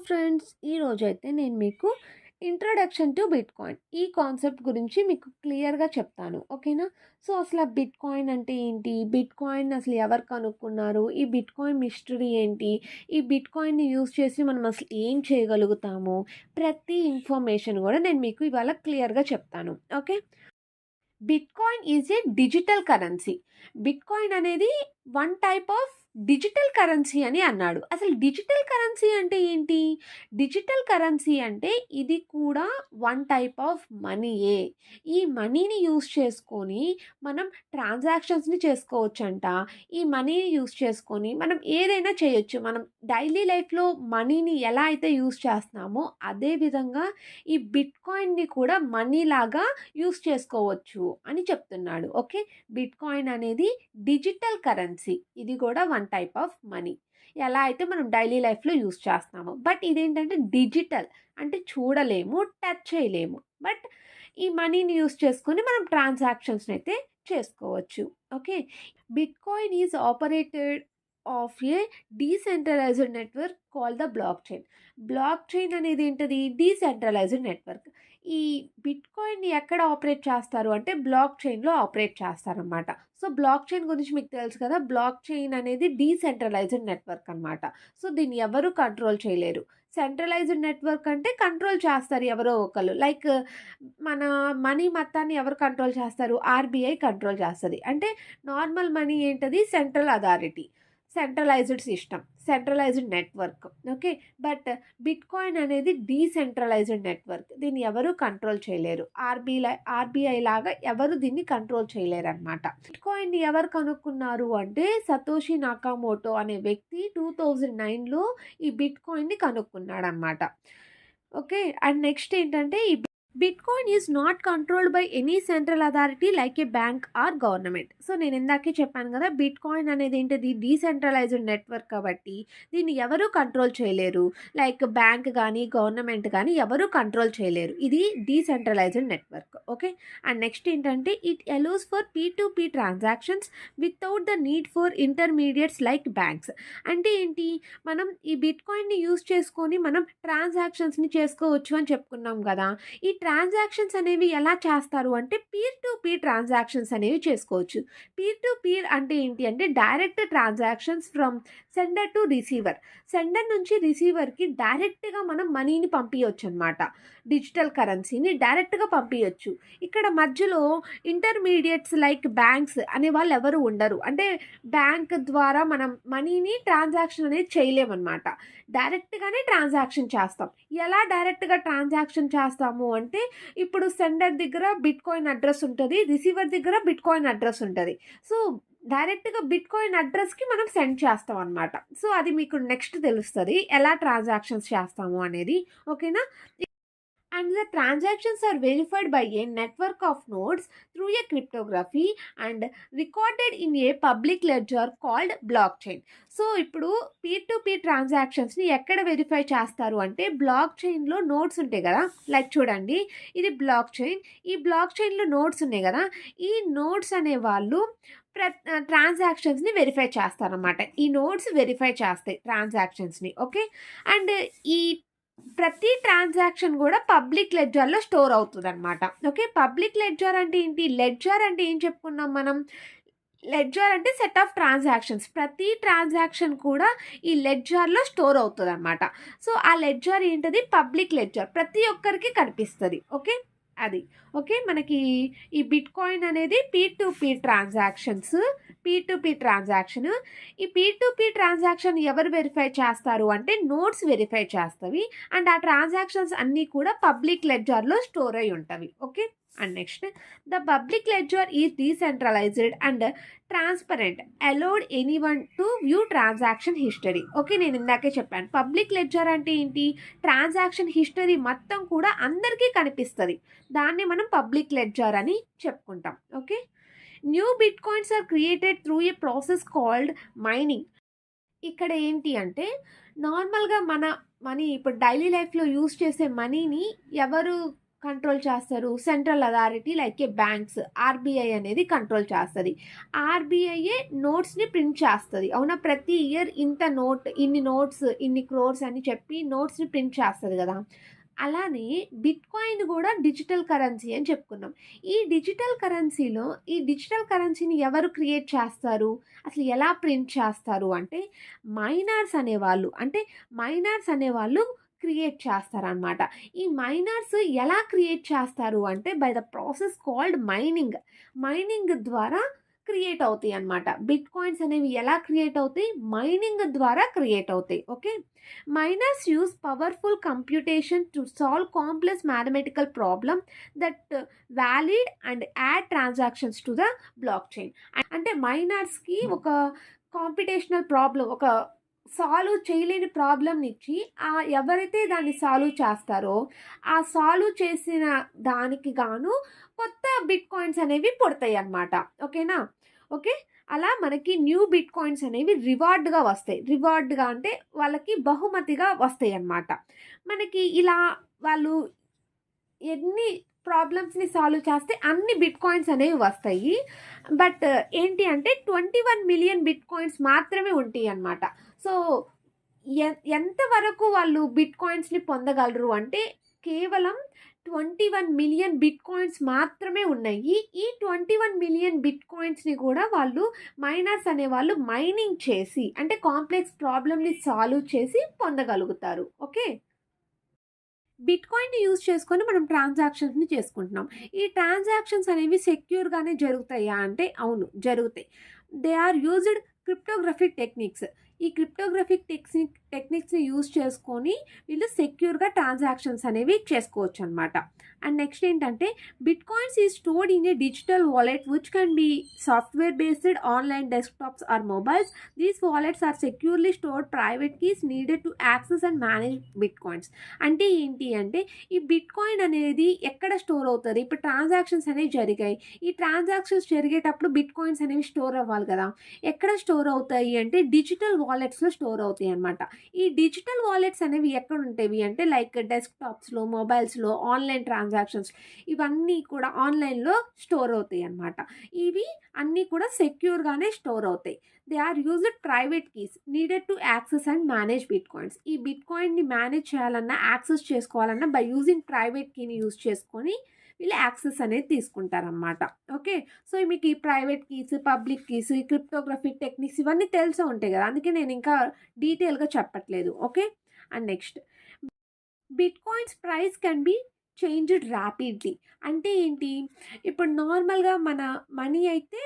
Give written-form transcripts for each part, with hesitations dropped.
Friends, ఈరోజైతే నేను మీకు ఇంట్రడక్షన్ టు బిట్‌కాయిన్ ఈ కాన్సెప్ట్ గురించి మీకు క్లియర్‌గా చెప్తాను. ఓకేనా? సో, అసల బిట్‌కాయిన్ అంటే ఏంటి? బిట్‌కాయిన్ అసలు ఎవరు కనుక్కున్నారు? ఈ బిట్‌కాయిన్ మిస్టరీ ఏంటి? ఈ బిట్‌కాయిన్‌ని యూజ్ చేసి మనం అసలు ఏం చేయగలుగుతాము? ప్రతి ఇన్ఫర్మేషన్ గూడా నేను మీకు ఇవాళ క్లియర్‌గా చెప్తాను. Okay? Bitcoin is a digital currency. Bitcoin అనేది one type of digital currency అని అన్నాడు. అసలు డిజిటల్ కరెన్సీ అంటే ఏంటి? డిజిటల్ కరెన్సీ అంటే ఇది కూడా వన్ టైప్ ఆఫ్ మనీయే. ఈ మనీని యూజ్ చేసుకొని మనం ట్రాన్సాక్షన్స్‌ని చేసుకోవచ్చంట. ఈ మనీని యూజ్ చేసుకొని మనం ఏదైనా చేయొచ్చు. మనం డైలీ లైఫ్‌లో మనీని ఎలా అయితే యూజ్ చేస్తున్నామో అదే విధంగా ఈ బిట్‌కాయిన్‌ని కూడా మనీలాగా యూజ్ చేసుకోవచ్చు అని చెప్తున్నాడు. ఓకే. బిట్‌కాయిన్ అనేది డిజిటల్ కరెన్సీ. ఇది కూడా వన్ టైప్ ఆఫ్ మనీ. ఎలా అయితే మనం డైలీ లైఫ్‌లో యూజ్ చేస్తామో. బట్ ఇదేంటంటే డిజిటల్. అంటే చూడలేము, టచ్ చేయలేము. బట్ ఈ మనీని యూజ్ చేసుకొని మనం ట్రాన్సాక్షన్స్‌ని అయితే చేసుకోవచ్చు. Okay. Bitcoin is operated of A decentralised network called the block chain. Block chain అనేది ఏంటది? Decentralised network. ఈ బిట్‌కాయిన్‌ని ఎక్కడ ఆపరేట్ చేస్తారు అంటే బ్లాక్ చైన్‌లో ఆపరేట్ చేస్తారనమాట. సో, బ్లాక్ చైన్ గురించి మీకు తెలుసు కదా! బ్లాక్ చైన్ అనేది డీసెంట్రలైజ్డ్ నెట్వర్క్ అనమాట. సో, దీన్ని ఎవరు కంట్రోల్ చేయలేరు. సెంట్రలైజ్డ్ నెట్వర్క్ అంటే కంట్రోల్ చేస్తారు ఎవరో ఒకళ్ళు. లైక్ మన మనీ మొత్తాన్ని ఎవరు కంట్రోల్ చేస్తారు? ఆర్‌బీఐ కంట్రోల్ చేస్తది. అంటే నార్మల్ మనీ ఏంటది? Central authority. Centralised system. Centralised network. Okay. But bitcoin అనేది డీసెంట్రలైజ్డ్ నెట్వర్క్. దీన్ని ఎవరు కంట్రోల్ చేయలేరు. ఆర్‌బీఐ లాగా ఎవరు దీన్ని కంట్రోల్ చేయలేరనమాట. బిట్‌కాయిన్‌ని ఎవరు కనుక్కున్నారు అంటే సతోషి నాకామోటో అనే వ్యక్తి 2009లో ఈ బిట్‌కాయిన్‌ని కనుక్కున్నాడనమాట. ఓకే. అండ్ నెక్స్ట్ ఏంటంటే ఈ bitcoin is not controlled by any central authority like a bank or government. So, నేను ఇందాకే చెప్పాను కదా! బిట్‌కాయిన్ అనేది ఏంటిది? డీసెంట్రలైజ్డ్ నెట్వర్క్ కాబట్టి దీన్ని ఎవరు కంట్రోల్ చేయలేరు. లైక్ బ్యాంక్ గానీ, గవర్నమెంట్ గానీ ఎవరు కంట్రోల్ చేయలేరు. ఇది decentralized network. Okay. And next ఏంటంటే it allows for P transactions without the need for intermediates like banks. అంటే ఏంటి? మనం ఈ బిట్‌కాయిన్‌ని యూజ్ చేసుకొని మనం ట్రాన్సాక్షన్స్‌ని చేసుకోవచ్చు అని చెప్పుకున్నాం గదా! ఈ ట్రాన్సాక్షన్స్ అనేవి ఎలా చేస్తారు అంటే పీర్ టు పీర్ ట్రాన్సాక్షన్స్ అనేవి చేసుకోవచ్చు. పీర్ టు పీర్ అంటే ఏంటి అంటే direct transactions from sender to receiver. Sender నుంచి రిసీవర్కి డైరెక్ట్గా మనం మనీని పంపించవచ్చు అనమాట. డిజిటల్ కరెన్సీని డైరెక్ట్గా పంపించవచ్చు. ఇక్కడ మధ్యలో ఇంటర్మీడియట్స్ లైక్ బ్యాంక్స్ అనే వాళ్ళు ఎవరు ఉండరు. అంటే బ్యాంక్ ద్వారా మనం మనీని ట్రాన్సాక్షన్ అనేది చేయలేమన్నమాట. డైరెక్ట్గానే ట్రాన్సాక్షన్ చేస్తాం. ఎలా డైరెక్ట్గా ట్రాన్సాక్షన్ చేస్తాము అంటే ఇప్పుడు సెండర్ దగ్గర బిట్‌కాయిన్ అడ్రస్ ఉంటది. రిసీవర్ దగ్గర బిట్‌కాయిన్ అడ్రస్ ఉంటది. సో, డైరెక్ట్‌గా బిట్‌కాయిన్ అడ్రస్‌కి మనం సెండ్ చేస్తాం అనమాట. సో, అది మీకు నెక్స్ట్ తెలుస్తది. ఎలా ట్రాన్సాక్షన్స్ చేస్తాము అనేది. ఓకేనా? And the transactions are verified by a network of nodes through a cryptography and recorded in a public ledger called blockchain. So, ఇప్పుడు పీర్ టు పీర్ ట్రాన్సాక్షన్స్‌ని ఎక్కడ వెరిఫై చేస్తారు అంటే బ్లాక్ చైన్‌లో నోడ్స్ ఉంటాయి కదా! లైక్ చూడండి, ఇది బ్లాక్ చైన్. ఈ black చైన్‌లో nodes ఉన్నాయి కదా! ఈ నోడ్స్ అనేవాళ్ళు ట్రాన్సాక్షన్స్‌ని వెరిఫై చేస్తారనమాట. ఈ నోడ్స్ వెరిఫై చేస్తాయి ట్రాన్సాక్షన్స్‌ని. ఓకే. అండ్ ఈ ప్రతి ట్రాన్సాక్షన్ కూడా పబ్లిక్ లెడ్జర్‌లో స్టోర్ అవుతదనమాట. ఓకే. పబ్లిక్ లెడ్జర్ అంటే ఏంటి? లెడ్జర్ అంటే ఏం చెప్పుకున్నాం మనం? లెడ్జర్ అంటే సెట్ ఆఫ్ ట్రాన్సాక్షన్స్. ప్రతి ట్రాన్సాక్షన్ కూడా ఈ లెడ్జర్‌లో స్టోర్ అవుతదనమాట. సో, ఆ లెడ్జర్ ఏంటది? Public ledger. ప్రతి ఒక్కరికి కనిపిస్తది. ఓకే. అది. ఓకే. మనకి ఈ బిట్‌కాయిన్ అనేది peer to peer transactions. Peer to peer transaction. ఈ పీర్ టు పీర్ ట్రాన్సాక్షన్ ఎవరు వెరిఫై చేస్తారు అంటే నోడ్స్ వెరిఫై చేస్తవి. అండ్ ఆ ట్రాన్సాక్షన్స్ అన్నీ కూడా పబ్లిక్ లెడ్జర్‌లో స్టోర్ అయ్యి ఉంటవి. Okay. And next the public ledger is decentralized and transparent allowed anyone to view transaction history. Okay. నేను ఇందాకే చెప్పాను. పబ్లిక్ లెడ్జర్ అంటే ఏంటి? ట్రాన్సాక్షన్ హిస్టరీ మొత్తం కూడా అందరికీ కనిపిస్తది. దాన్ని మనం పబ్లిక్ లెడ్జర్ అని చెప్పుకుంటాం. Okay. New bitcoins are created through a process called mining. ఇక్కడ ఏంటి అంటే నార్మల్‌గా మన మనీ ఇప్పుడు డైలీ లైఫ్‌లో యూజ్ చేసే మనీని ఎవరు కంట్రోల్ చేస్తారు? సెంట్రల్ అథారిటీ లైక్ ఏ బ్యాంక్స్, ఆర్‌బీఐ అనేది కంట్రోల్ చేస్తది. ఆర్‌బీఐయే నోట్స్‌ని ప్రింట్ చేస్తది. అవునా? ప్రతి ఇయర్ ఇంత నోట్, ఇన్ని నోట్స్, ఇన్ని క్రోర్స్ అని చెప్పి నోట్స్‌ని ప్రింట్ చేస్తది గదా! అలానే బిట్‌కాయిన్ గూడా డిజిటల్ కరెన్సీ అని చెప్పుకున్నాం. ఈ డిజిటల్ కరెన్సీని ఎవరు క్రియేట్ చేస్తారు? అసలు ఎలా ప్రింట్ చేస్తారు అంటే మైనర్స్ అనేవాళ్ళు క్రియేట్ చేస్తారనమాట. ఈ మైనర్స్ ఎలా క్రియేట్ చేస్తారు అంటే by the process called mining. Mining ద్వారా క్రియేట్ అవుతాయన్నమాట. బిట్‌కాయిన్స్ అనేవి ఎలా క్రియేట్ అవుతాయి? మైనింగ్ ద్వారా క్రియేట్ అవుతాయి. Okay. Miners use powerful computation to solve complex mathematical problem that valid and add transactions to the blockchain. అంటే మైనర్స్‌కి ఒక కాంపిటీషనల్ ప్రాబ్లమ్, ఒక solve చేయలేని ప్రాబ్లమ్‌ని ఇచ్చి ఎవరైతే దాన్ని సాల్వ్ చేస్తారో, ఆ సాల్వ్ చేసిన దానికి గాను కొత్త బిట్‌కాయిన్స్ అనేవి పుడతాయన్నమాట. ఓకేనా? ఓకే. అలా మనకి న్యూ బిట్‌కాయిన్స్ అనేవి రివార్డ్‌గా వస్తాయి. రివార్డ్‌గా అంటే వాళ్ళకి బహుమతిగా వస్తాయన్నమాట. మనకి ఇలా వాళ్ళు ఎన్ని ప్రాబ్లమ్స్‌ని సాల్వ్ చేస్తే అన్ని బిట్‌కాయిన్స్ అనేవి వస్తాయి. బట్ ఏంటి అంటే 21,000,000 బిట్‌కాయిన్స్ మాత్రమే ఉంటాయన్నమాట. సో, ఎంత వరకు వాళ్ళు బిట్‌కాయిన్స్‌ని పొందగలరు అంటే కేవలం 21,000,000 బిట్‌కాయిన్స్ మాత్రమే ఉన్నాయి. ఈ 21,000,000 బిట్‌కాయిన్స్‌ని కూడా వాళ్ళు మైనర్స్ అనేవాళ్ళు మైనింగ్ చేసి అంటే కాంప్లెక్స్ ప్రాబ్లమ్‌ని సాల్వ్ చేసి పొందగలుగుతారు. ఓకే. బిట్‌కాయిన్‌ని యూజ్ చేసుకొని మనం ట్రాన్సాక్షన్స్‌ని చేసుకుంటున్నాం. ఈ ట్రాన్సాక్షన్స్ అనేవి సెక్యూర్‌గానే జరుగుతాయా అంటే అవును, జరుగుతాయి. They are used cryptographic techniques. ఈ క్రిప్టోగ్రఫిక్ టెక్నిక్స్‌ని యూజ్ చేసుకొని వీళ్ళు సెక్యూర్‌గా ట్రాన్సాక్షన్స్ అనేవి చేసుకోవచ్చనమాట. అండ్ నెక్స్ట్ ఏంటంటే bitcoins is stored in a digital wallet which can be software based online desktops or mobiles. These wallets are securely stored private keys needed to access and manage bitcoins. అంటే ఏంటి అంటే ఈ bitcoin అనేది ఎక్కడ store అవుతది? ఇప్పుడు transactions అనేవి జరిగాయి. ఈ ట్రాన్సాక్షన్స్ జరిగేటప్పుడు బిట్‌కాయిన్స్ అనేవి స్టోర్ అవ్వాలి కదా! ఎక్కడ స్టోర్ అవుతాయి అంటే డిజిటల్ వాలెట్స్‌లో స్టోర్ అవుతాయి అన్నమాట. ఈ డిజిటల్ వాలెట్స్ అనేవి ఎక్కడ ఉంటాయి అంటే లైక్ డెస్క్‌టాప్స్‌లో, మొబైల్స్‌లో, ఆన్‌లైన్ ట్రాన్సాక్షన్స్ ఇవన్నీ కూడా ఆన్‌లైన్‌లో స్టోర్ అవుతాయి అన్నమాట. ఇవి అన్నీ కూడా సెక్యూర్‌గానే స్టోర్ అవుతాయి. They are used private keys needed to access and manage bitcoins. ఈ బిట్‌కాయిన్‌ని మేనేజ్ చేయాలన్నా, యాక్సెస్ చేసుకోవాలన్నా బై యూజింగ్ ప్రైవేట్ కీని యూజ్ చేసుకొని వీళ్ళు యాక్సెస్ అనేది తీసుకుంటారనమాట. ఓకే. సో, మీకు ఈ ప్రైవేట్ కీస్, పబ్లిక్ కీస్, ఈ క్రిప్టోగ్రఫిక్ టెక్నిక్స్ ఇవన్నీ తెలిసే ఉంటాయి గదా! అందుకే నేను ఇంకా డీటెయిల్‌గా చెప్పట్లేదు. Okay. And next bitcoins price can be changed rapidly. అంటే ఏంటి? ఇప్పుడు నార్మల్‌గా మన మనీ అయితే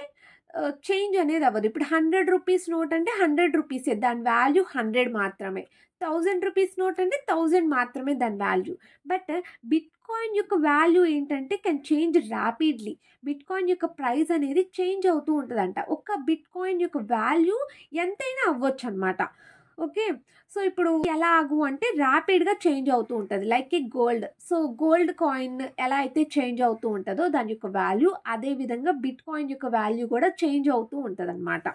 చేంజ్ అనేది అవ్వదు. ఇప్పుడు రూ. 100 నోట్ అంటే రూ. 100 దాని వాల్యూ 100 మాత్రమే. రూ. 1000 నోట్ అంటే 1000 మాత్రమే దాని వాల్యూ. బట్ బిట్‌కాయిన్ యొక్క వాల్యూ ఏంటంటే కెన్ చేంజ్ ర్యాపిడ్‌లీ. బిట్‌కాయిన్ యొక్క ప్రైస్ అనేది చేంజ్ అవుతూ ఉంటదంట. ఒక బిట్‌కాయిన్ యొక్క వాల్యూ ఎంతైనా అవ్వొచ్చనమాట. ఓకే. సో, ఇప్పుడు ఎలాగు అంటే ర్యాపిడ్‌గా చేంజ్ అవుతూ ఉంటది. లైక్ ఏ గోల్డ్. సో, గోల్డ్ కాయిన్ ఎలా అయితే చేంజ్ అవుతూ ఉంటదో దాని యొక్క వాల్యూ, అదే విధంగా బిట్‌కాయిన్ యొక్క వాల్యూ కూడా చేంజ్ అవుతూ ఉంటదనమాట.